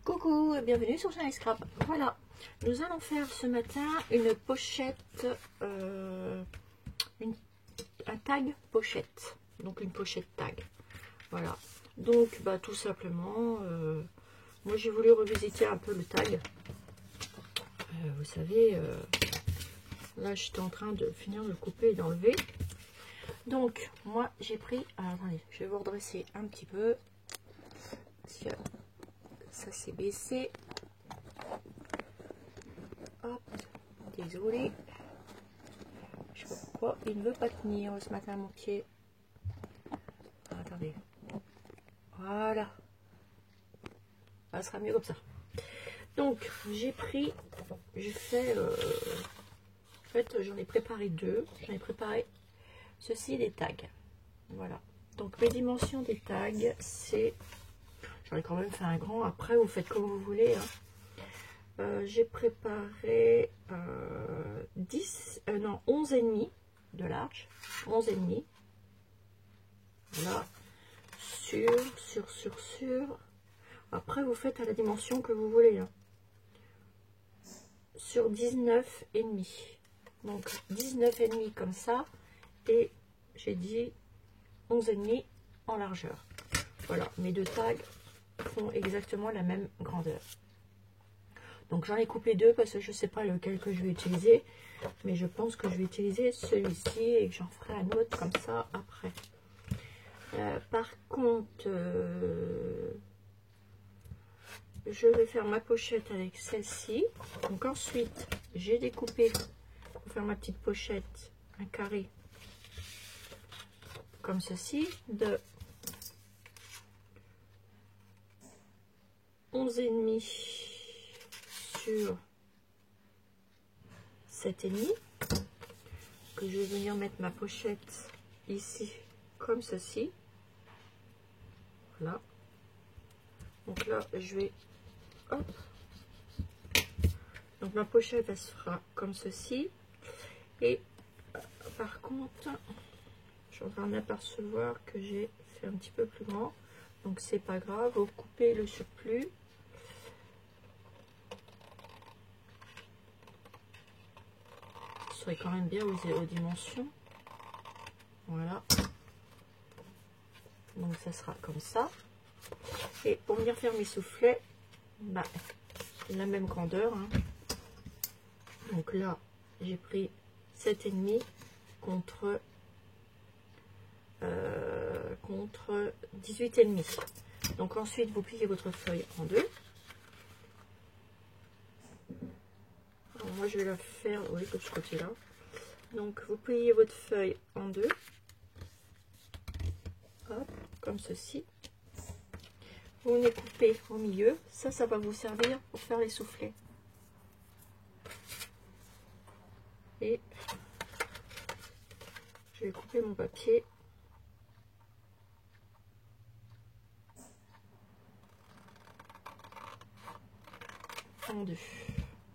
Coucou et bienvenue sur Shiny Scrap. Voilà, nous allons faire ce matin une pochette, un tag pochette, donc une pochette tag. Voilà, donc tout simplement, moi j'ai voulu revisiter un peu le tag. Vous savez, là j'étais en train de finir de le couper et d'enlever. Donc moi j'ai pris, attendez, je vais vous redresser un petit peu. Ça s'est baissé. Hop, désolé. Je sais pas pourquoi il ne veut pas tenir ce matin mon pied. Attendez. Voilà. Ça sera mieux comme ça. Donc j'ai pris, j'ai fait, en fait j'en ai préparé deux. J'en ai préparé ceci, des tags. Voilà. Donc mes dimensions des tags, c'est, j'en ai quand même fait un grand. Après vous faites comme vous voulez. Hein. J'ai préparé 11,5 de large, 11,5. Voilà, sur. Après, vous faites à la dimension que vous voulez. Hein. Sur 19,5. Donc 19,5 comme ça. Et j'ai dit 11,5 en largeur. Voilà, mes deux tags font exactement la même grandeur. Donc j'en ai coupé deux parce que je ne sais pas lequel que je vais utiliser. Mais je pense que je vais utiliser celui-ci et que j'en ferai un autre comme ça après. Par contre, je vais faire ma pochette avec celle-ci. Donc ensuite, j'ai découpé pour faire ma petite pochette un carré comme ceci de 11,5 sur 7,5, que je vais venir mettre ma pochette ici comme ceci. Voilà. Donc là je vais, hop, donc ma pochette elle se fera comme ceci. Et par contre je suis en train d'apercevoir que j'ai fait un petit peu plus grand, donc c'est pas grave, vous coupez le surplus. Ce serait quand même bien aux dimensions. Voilà. Donc ça sera comme ça. Et pour venir faire mes soufflets, la même grandeur. Hein. Donc là, j'ai pris 7,5 contre 18,5. Donc ensuite, vous pliez votre feuille en deux. Alors moi, je vais la faire, oui, de ce côté-là. Donc vous pliez votre feuille en deux. Hop, comme ceci. Vous venez couper au milieu. Ça va vous servir pour faire les soufflets. Et je vais couper mon papier. En deux.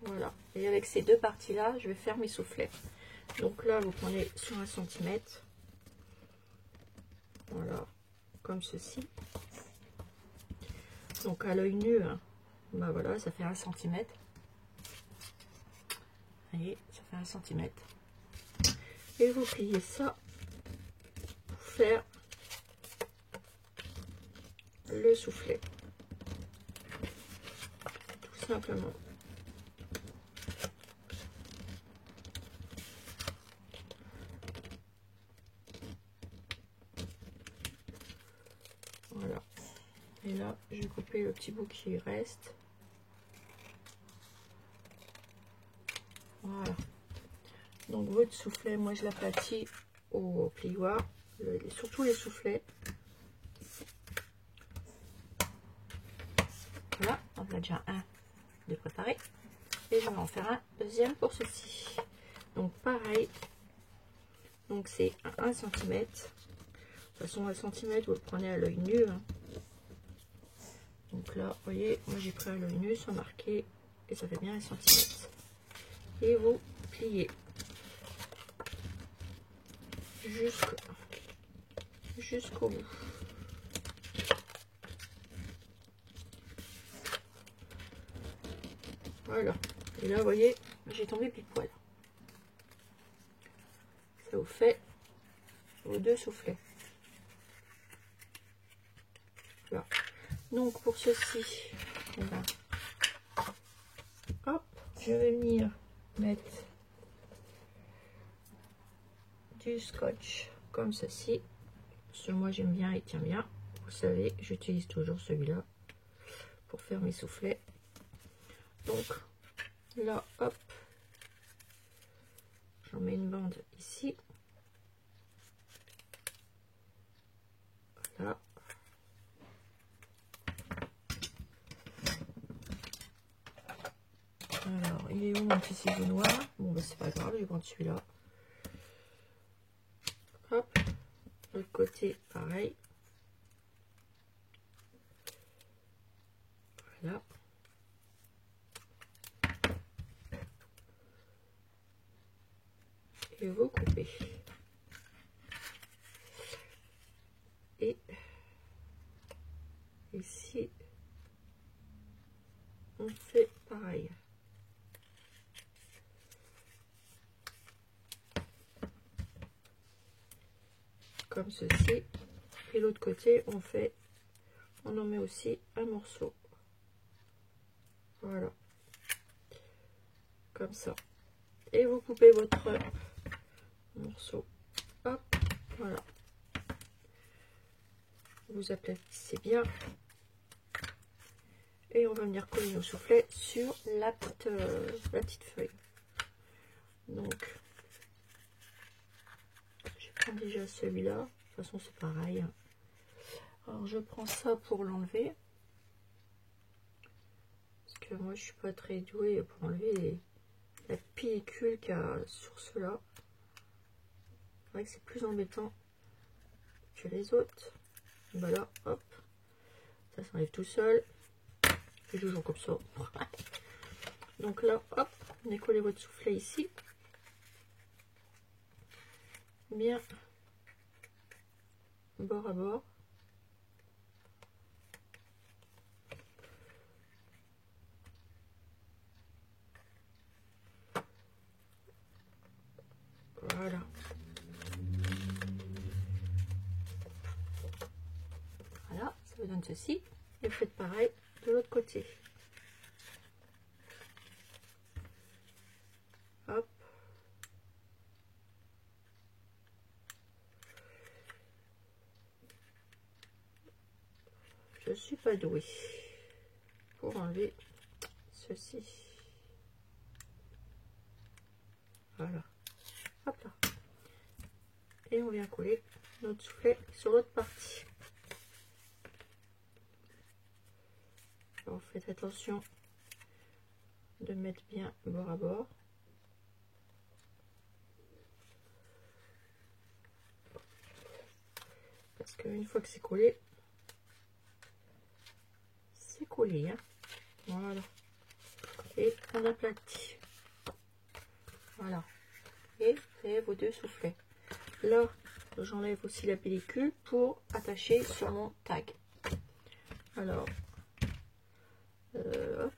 Voilà. Et avec ces deux parties-là, je vais faire mes soufflets. Donc là, vous prenez sur 1 cm. Voilà. Comme ceci. Donc à l'œil nu, hein, voilà, ça fait 1 cm. Vous voyez, ça fait 1 cm. Et vous pliez ça pour faire le soufflet. Tout simplement. Voilà. Et là, je vais couper le petit bout qui reste. Voilà. Donc votre soufflet, moi je l'aplatis au plioir, surtout les soufflets. Voilà, on a déjà un de préparé. Et je vais en faire un deuxième pour ceci. Donc pareil. Donc c'est 1 cm. De toute façon, 1 cm, vous le prenez à l'œil nu. Hein. Donc là, vous voyez, moi j'ai pris à l'œil nu sans marquer. Et ça fait bien 1 cm. Et vous pliez jusqu'au bout. Voilà. Et là, vous voyez, j'ai tombé pile poil. Ça vous fait vos 2 soufflets. Voilà. Donc pour ceci, eh ben, hop, je vais venir mettre du scotch comme ceci. Parce que moi j'aime bien, il tient bien. Vous savez, j'utilise toujours celui-là pour faire mes soufflets. Donc là, hop, j'en mets une bande ici. Voilà. Alors, il est où mon petit ciseau noir? Bon, bah, c'est pas grave, je vais prendre celui-là. Hop, l'autre côté, pareil. Voilà. Et vous coupez. Et ici, on fait pareil. Comme ceci. Et l'autre côté, on en met aussi un morceau. Voilà. Comme ça. Et vous coupez votre morceau. Hop, voilà. Vous aplatissez bien. Et on va venir coller nos soufflets sur la petite feuille. Donc, je prends déjà celui-là. De toute façon, c'est pareil. Alors, je prends ça pour l'enlever. Parce que moi, je suis pas très douée pour enlever la pellicule qu'il y a sur ceux-là. C'est vrai que c'est plus embêtant que les autres. Voilà, hop. Ça s'enlève tout seul. C'est toujours comme ça. Donc là, hop, vous décollez votre soufflet ici. Bien bord à bord. Voilà. Voilà, ça vous donne ceci. Et vous faites pareil de l'autre côté. Hop. Je suis pas douée pour enlever ceci. Voilà. Hop là. Et on vient coller notre soufflet sur l'autre partie. Alors faites attention de mettre bien bord à bord. Parce qu'une fois que c'est collé, c'est collé. Hein. Voilà. Et on aplatit. Voilà. Et vous avez vos 2 soufflets. Là, j'enlève aussi la pellicule pour attacher sur mon tag. Alors, hop,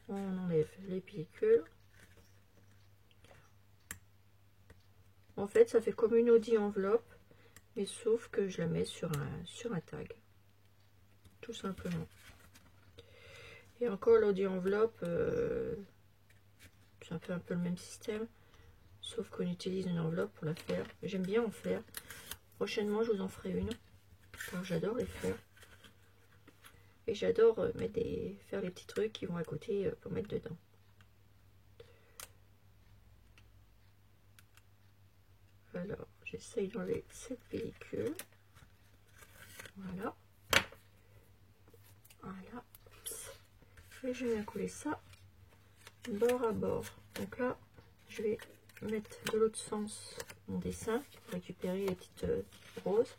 on enlève les pellicules. En fait, ça fait comme une Audi enveloppe, mais sauf que je la mets sur un tag. Tout simplement. Et encore l'Audi enveloppe, c'est un peu le même système. Sauf qu'on utilise une enveloppe pour la faire. J'aime bien en faire. Prochainement, je vous en ferai une. Car j'adore les faire. Et j'adore faire les petits trucs qui vont à côté pour mettre dedans. Alors, j'essaye d'enlever cette pellicule. Voilà. Voilà. Et je viens coller ça bord à bord. Donc là, je vais mettre de l'autre sens mon dessin pour récupérer les petites roses.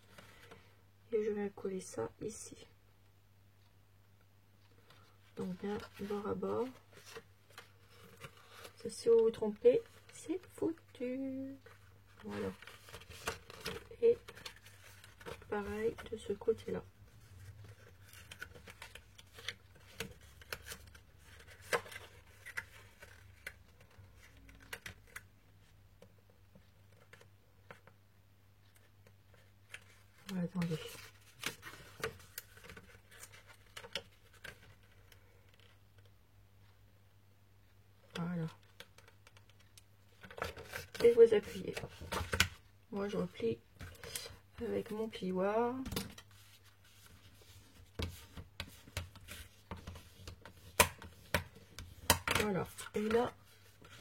Et je vais coller ça ici. Donc bien bord à bord. Ça, si vous vous trompez, c'est foutu. Voilà. Et pareil de ce côté-là. attendez. Voilà. Et vous appuyez. Moi, je replie avec mon plioir. Voilà. Et là,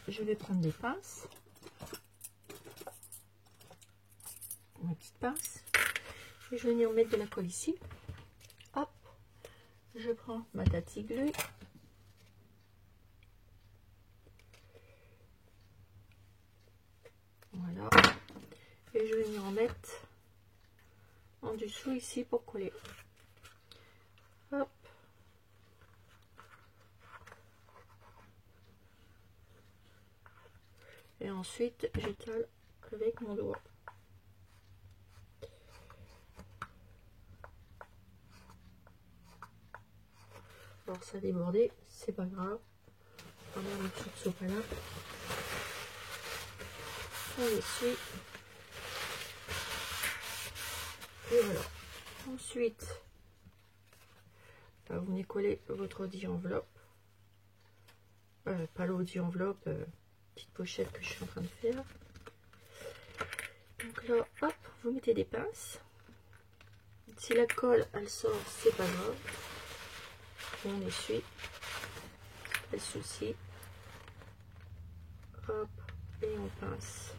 je vais prendre des pinces. Ma petite pince. Et je vais venir mettre de la colle ici. Hop. Je prends ma Tati Glue. Voilà. Et je vais venir en mettre en dessous ici pour coller. Hop. Et ensuite, j'étale avec mon doigt. Alors ça a débordé, c'est pas grave. On va mettre une petite soupe là. On essuie. Et voilà. Ensuite, vous venez coller votre Audi enveloppe. Pas l'Audi enveloppe, petite pochette que je suis en train de faire. Donc là, hop, vous mettez des pinces. Si la colle elle sort, c'est pas grave. On essuie. Pas de souci. Hop, et on pince.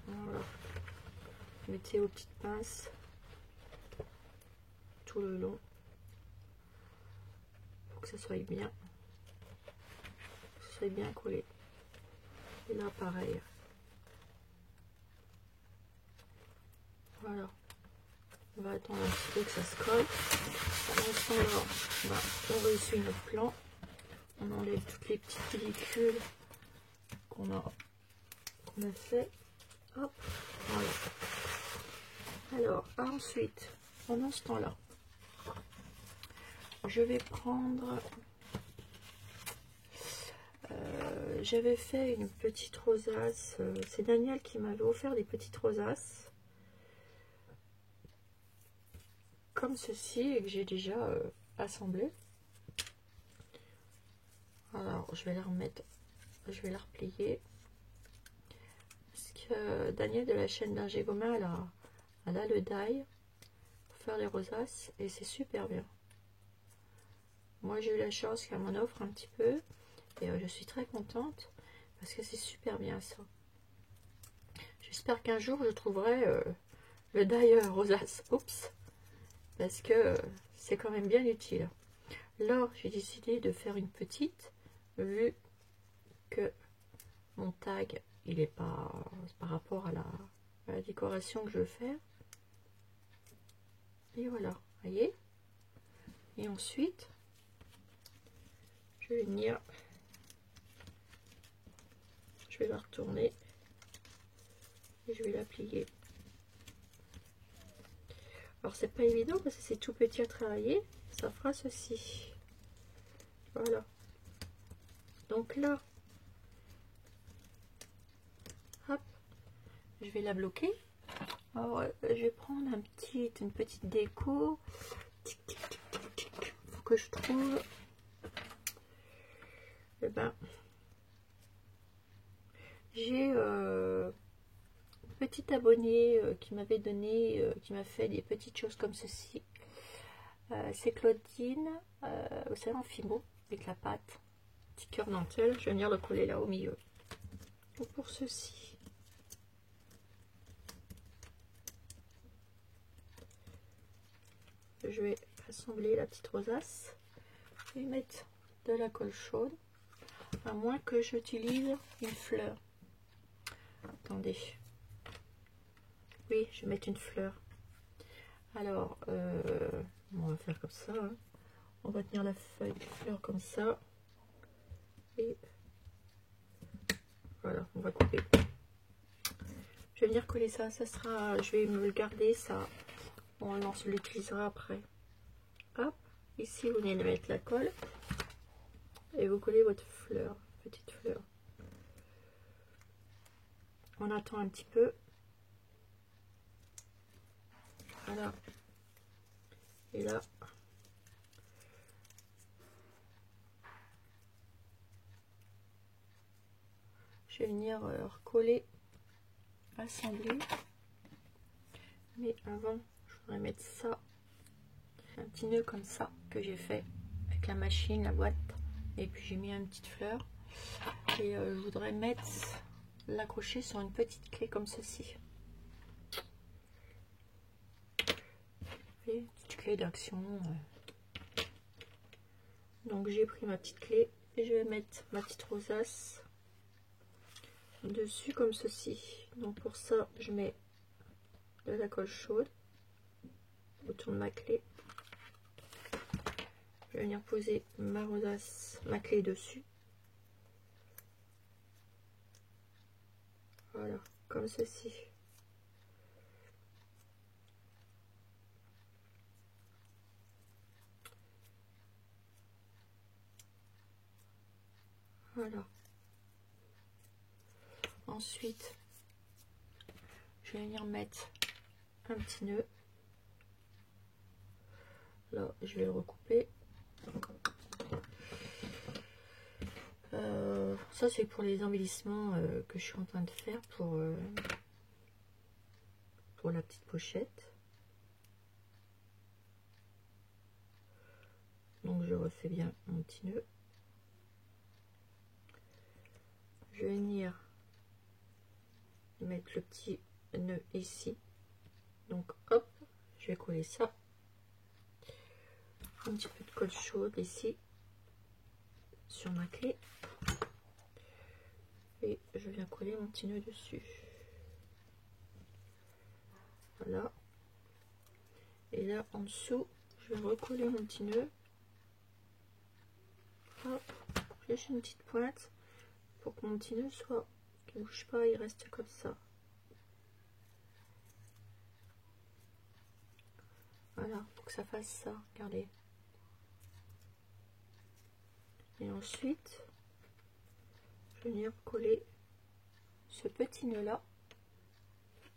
Voilà. Mettez vos petites pinces tout le long pour que ça soit bien, collé. Et là, pareil. Voilà. On va attendre un petit peu que ça se colle. Pendant ce temps-là, on ressuie notre plan. On enlève toutes les petites pellicules qu'on a fait. Hop, voilà. Alors, ensuite, pendant ce temps-là, je vais prendre... j'avais fait une petite rosace. C'est Daniel qui m'avait offert des petites rosaces. Comme ceci, et que j'ai déjà assemblé. Alors, je vais la remettre, je vais la replier. Parce que Daniel de la chaîne d'Ingé Gomin, elle a le die pour faire les rosaces et c'est super bien. Moi, j'ai eu la chance qu'elle m'en offre un petit peu et je suis très contente parce que c'est super bien ça. J'espère qu'un jour je trouverai le die rosace. Oups! Parce que c'est quand même bien utile. Là, j'ai décidé de faire une petite, vu que mon tag, il est pas par rapport à la décoration que je veux faire. Et voilà, voyez. Et ensuite, je vais venir, je vais la retourner et je vais la plier. Alors c'est pas évident parce que c'est tout petit à travailler, ça fera ceci. Voilà. Donc là, hop, je vais la bloquer. Alors je vais prendre une petite déco. Tic, tic, tic, tic, tic. Faut que je trouve. Eh ben, j'ai petit abonné qui m'avait donné, qui m'a fait des petites choses comme ceci. C'est Claudine, c'est en fimo avec la pâte, petit cœur dentelle. Je vais venir le coller là au milieu. Donc pour ceci, je vais assembler la petite rosace. Je vais mettre de la colle chaude, à moins que j'utilise une fleur. Attendez. Oui, je vais mettre une fleur. Alors, on va faire comme ça. Hein. On va tenir la feuille de fleur comme ça. Et voilà, on va couper. Je vais venir coller ça. Ça sera, je vais me le garder ça. On se l'utilisera après. Hop, ici vous venez de mettre la colle. Et vous collez votre fleur, petite fleur. on attend un petit peu. Voilà. Et là, je vais venir recoller, assembler. Mais avant, je voudrais mettre ça, un petit nœud comme ça que j'ai fait avec la machine, la boîte. Et puis j'ai mis une petite fleur. Et je voudrais mettre l'accrocher sur une petite clé comme ceci. Et petite clé d'action. Donc j'ai pris ma petite clé et je vais mettre ma petite rosace dessus comme ceci. Donc pour ça, je mets de la colle chaude autour de ma clé. Je vais venir poser ma rosace, ma clé dessus. Voilà, comme ceci. Voilà. Ensuite, je vais venir mettre un petit nœud. Là, je vais le recouper. Ça, c'est pour les embellissements que je suis en train de faire pour la petite pochette. Donc, je refais bien mon petit nœud. Je vais venir mettre le petit nœud ici. Donc, hop, je vais coller ça. Un petit peu de colle chaude ici sur ma clé. Et je viens coller mon petit nœud dessus. Voilà. Et là, en dessous, je vais recoller mon petit nœud. Hop, juste une petite pointe pour que mon petit nœud soit, qui ne bouge pas, il reste comme ça. Voilà, pour que ça fasse ça, regardez. Et ensuite, je vais venir coller ce petit nœud là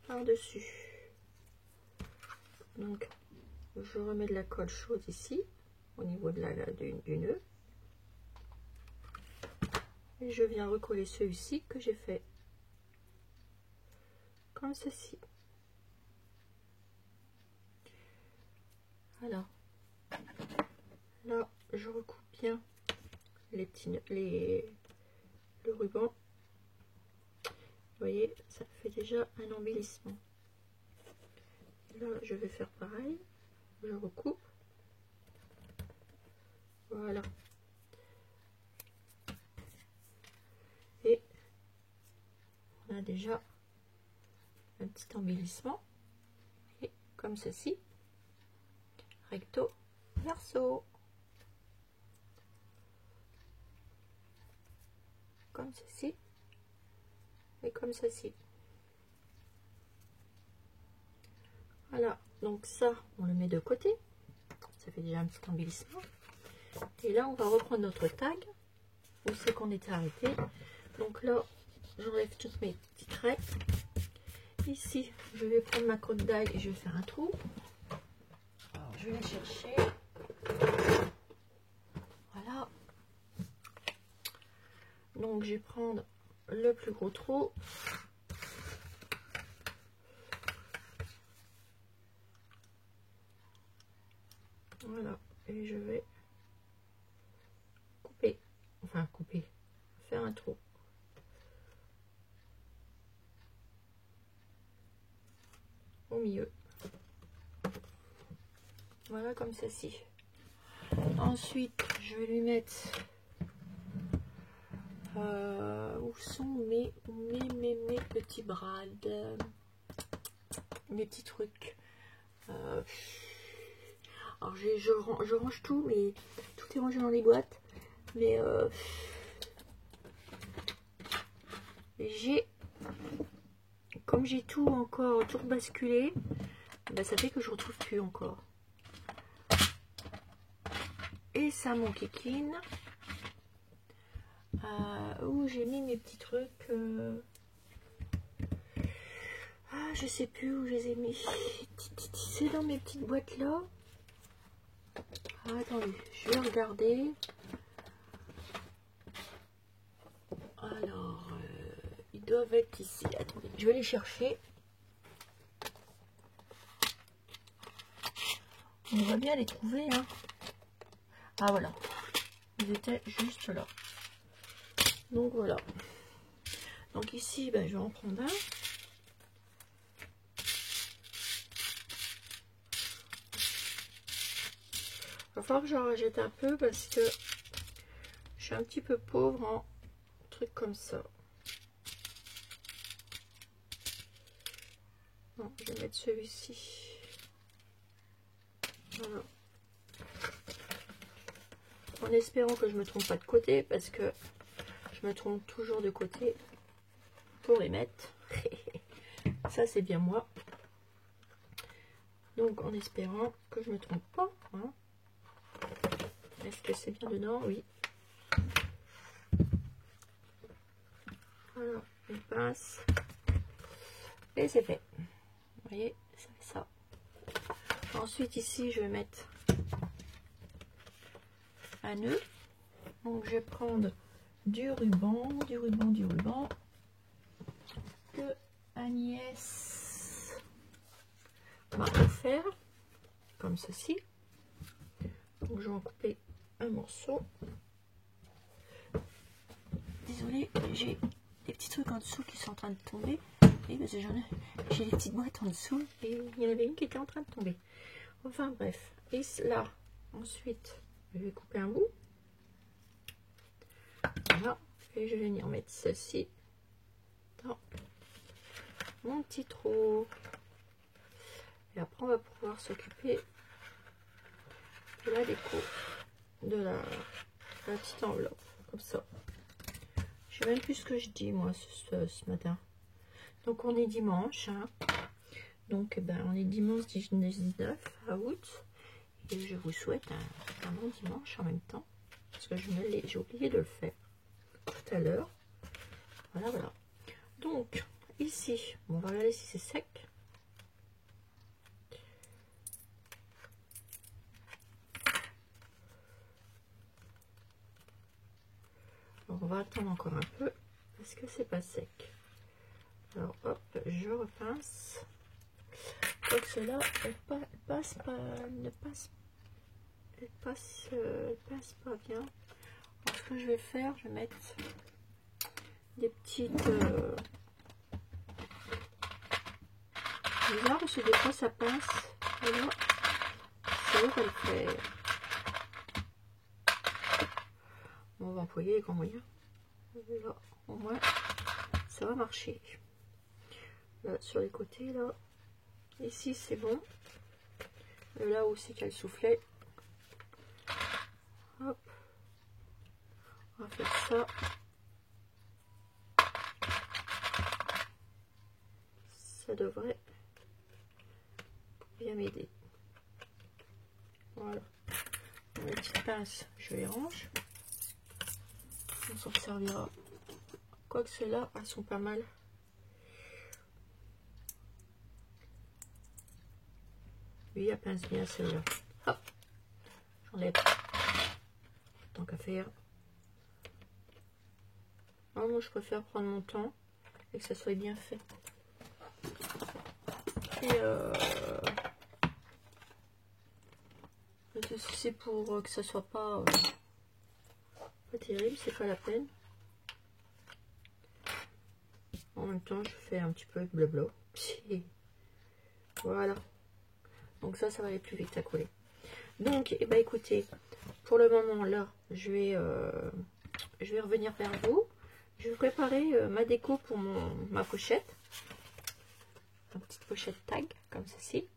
par-dessus. Donc, je remets de la colle chaude ici, au niveau de du nœud. Et je viens recoller celui-ci que j'ai fait comme ceci. Voilà. Là, je recoupe bien les petits le ruban. Vous voyez, ça fait déjà un embellissement. Là, je vais faire pareil. Je recoupe. Voilà. Et on a déjà un petit embellissement. Et comme ceci. Recto, verso. Comme ceci. Et comme ceci. Voilà, donc ça, on le met de côté. Ça fait déjà un petit embellissement. Et là, on va reprendre notre tag. Où c'est qu'on était arrêté. Donc là, j'enlève toutes mes petites raies. Ici, je vais prendre ma crotte d'ail et je vais faire un trou. Alors, je vais la chercher. Voilà. Donc, je vais prendre le plus gros trou. Voilà. Et je vais couper. Enfin, couper. Faire un trou. Au milieu. Voilà, comme ceci. Ensuite, je vais lui mettre... où sont mes petits brades, mes petits trucs. Alors je range tout, mais tout est rangé dans les boîtes. Mais comme j'ai tout encore tout basculé, ben ça fait que je retrouve plus encore. Et ça, mon kikine. Où j'ai mis mes petits trucs. je sais plus où je les ai mis. C'est dans mes petites boîtes là. Ah, attendez, je vais regarder. Alors, ils doivent être ici. Attendez, je vais les chercher. On va bien les trouver, hein. Ah, voilà. Ils étaient juste là. Donc, voilà. Donc, ici, ben, je vais en prendre un. Il va falloir que j'en rajette un peu parce que je suis un petit peu pauvre en trucs comme ça. Non, je vais mettre celui-ci. Voilà. En espérant que je me trompe pas de côté parce que je me trompe toujours de côté pour les mettre. Ça, c'est bien moi. Donc, en espérant que je me trompe pas. Hein. Est-ce que c'est bien dedans? Oui. Voilà, une pince. Et c'est fait. Vous voyez, ça fait ça. Ensuite, ici, je vais mettre un nœud. Donc, je vais prendre du ruban que Agnès m'a offert, comme ceci. Donc, je vais en couper un morceau. Désolée, j'ai des petits trucs en dessous qui sont en train de tomber. Et parce que j'ai des petites boîtes en dessous et il y en avait une qui était en train de tomber. Enfin bref. Et là, ensuite, je vais couper un bout. Voilà. Et je vais venir mettre celle-ci dans mon petit trou. Et après, on va pouvoir s'occuper de la déco, de la petite enveloppe, comme ça. Je sais même plus ce que je dis, moi, ce matin. Donc, on est dimanche. Hein. Donc, ben, on est dimanche 19 août. Et je vous souhaite un bon dimanche en même temps. Parce que j'ai oublié de le faire tout à l'heure. Voilà, voilà. Donc, ici, on va regarder si c'est sec. Alors, on va attendre encore un peu parce que c'est pas sec. Alors, hop, je repince. Donc, celle-là, elle passe pas bien. Alors, ce que je vais faire, je vais mettre des petites... bizarre parce que des fois ça pince. Voilà. Ça va le faire. On va employer les grands moyens. Là, au moins, ça va marcher. Là, sur les côtés, là. Ici, c'est bon. Là aussi, qu'il y a le soufflet. Hop. On va faire ça. Ça devrait bien m'aider. Voilà. Mes petites pinces, je les range. On s'en servira. Quoique celles-là, elles sont pas mal. Oui, elle pince bien celle-là. Hop. J'enlève. Tant qu'à faire. Non, moi, je préfère prendre mon temps et que ça soit bien fait. Et si c'est pour que ça soit pas terrible, c'est pas la peine. En même temps, je fais un petit peu de blabla. Voilà. Donc ça va aller plus vite à coller. Donc, eh ben, écoutez, pour le moment là, je vais revenir vers vous. Je vais préparer ma déco pour ma pochette. Une petite pochette tag comme ceci.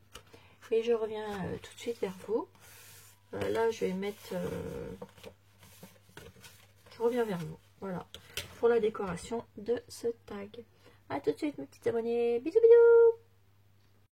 Et je reviens tout de suite vers vous. Là, je vais mettre... je reviens vers vous. Voilà. Pour la décoration de ce tag. A tout de suite, mes petits abonnés. Bisous, bisous.